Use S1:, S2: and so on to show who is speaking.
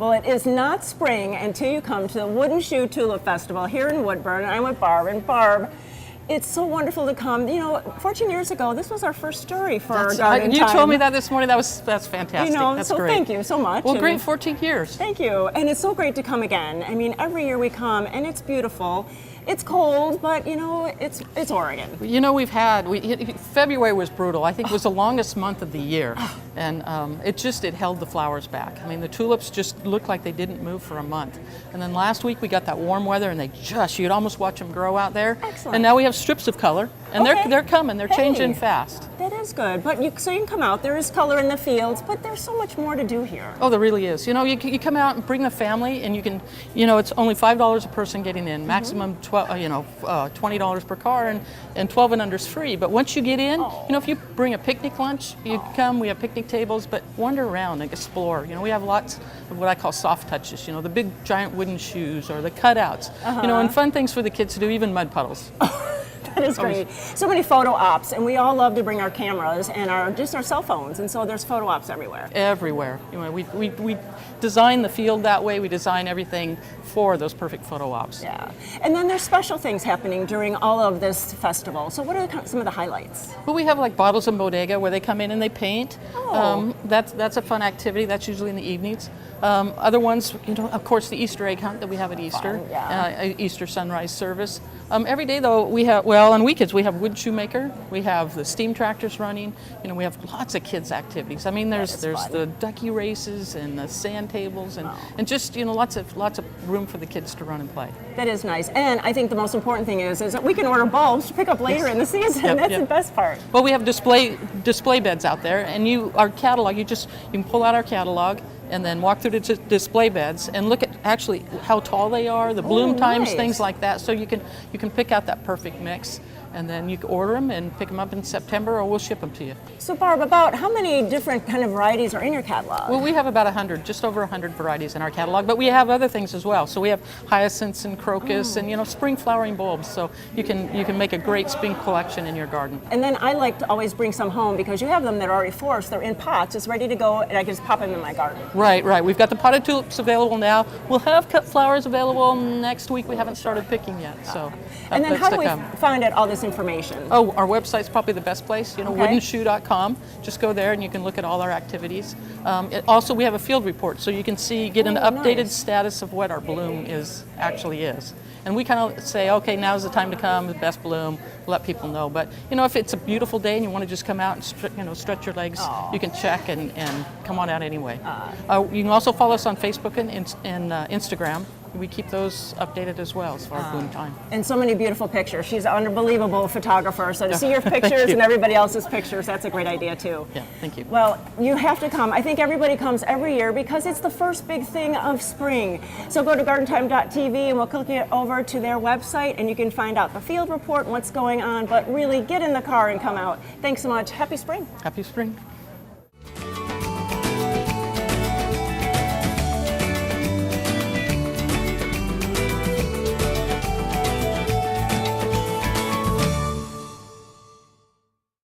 S1: Well, it is not spring until you come to the Wooden Shoe Tulip Festival here in Woodburn. I'm with Barb, and Barb, it's so wonderful to come. You know, 14 years ago, this was our first story for our garden
S2: You
S1: time.
S2: told me that this morning. That's fantastic.
S1: You know,
S2: that's
S1: so
S2: great.
S1: thank you so much.
S2: Well, great 14 years.
S1: Thank you. And it's so great to come again. I mean, every year we come, and it's beautiful. It's cold, but you know, it's Oregon.
S2: You know, February was brutal. I think it was the longest month of the year, and it held the flowers back. I mean, the tulips just looked like they didn't move for a month. And then last week we got that warm weather, and you'd almost watch them grow out there.
S1: Excellent.
S2: And now we have strips of color, and they're coming. They're changing fast.
S1: That is good. But so you can come out. There is color in the fields, but there's so much more to do here.
S2: Oh, there really is. You know, you come out and bring the family, and you can, you know, it's only $5 a person getting in, maximum $20 per car, and 12 and under is free. But once you get in, you know, if you bring a picnic lunch, you come. We have picnic tables, but wander around and explore. You know, we have lots of what I call soft touches. You know, the big giant wooden shoes or the cutouts. You know, and fun things for the kids to do, even mud puddles.
S1: That is great. So many photo ops, and we all love to bring our cameras and our cell phones, and so there's photo ops everywhere.
S2: Everywhere. You know, we design the field that way. We design everything for those perfect photo ops.
S1: Yeah. And then there's special things happening during all of this festival. So what are some of the highlights?
S2: Well, we have like Bottles and Bodega where they come in and they paint. That's a fun activity. That's usually in the evenings. Other ones, you know, of course, the Easter egg hunt that we have at Easter, Easter sunrise service. Every day, though, we have, on weekends, we have wood shoemaker. We have the steam tractors running. You know, we have lots of kids' activities. I mean, there's the ducky races and the sand tables and just, you know, lots of room for the kids to run and play.
S1: That is nice. And I think the most important thing is that we can order bulbs to pick up later in the season. That's the best part.
S2: Well, we have display beds out there, and our catalog, you can pull out our catalog and then walk through the display beds and look at actually how tall they are, the bloom times, things like that. So you can pick out that perfect mix, and then you can order them and pick them up in September, or we'll ship them to you.
S1: So Barb, about how many different kind of varieties are in your catalog?
S2: Well, we have about 100, just over 100 varieties in our catalog, but we have other things as well. So we have hyacinths and crocus and, you know, spring flowering bulbs. So you can make a great spring collection in your garden.
S1: And then I like to always bring some home because you have them that are already forced. They're in pots, it's ready to go, and I can just pop them in my garden.
S2: Right. We've got the potted tulips available now. We'll have cut flowers available next week. We haven't started picking yet, so
S1: and then how do we find out all this information?
S2: Oh, our website's probably the best place. You know, woodenshoe.com. Just go there and you can look at all our activities. Also, we have a field report, so you can get an updated status of what our bloom actually is. And we kind of say, okay, now's the time to come, the best bloom, let people know. But, you know, if it's a beautiful day and you want to just come out and stretch your legs, you can check and come on out anyway. You can also follow us on Facebook and Instagram. We keep those updated as well as far as bloom time.
S1: And so many beautiful pictures. She's an unbelievable photographer. So to see your pictures and everybody else's pictures, that's a great idea too.
S2: Yeah, thank you.
S1: Well, you have to come. I think everybody comes every year because it's the first big thing of spring. So go to gardentime.tv and we'll click it over to their website and you can find out the field report and what's going on. But really get in the car and come out. Thanks so much. Happy spring.
S2: Happy spring.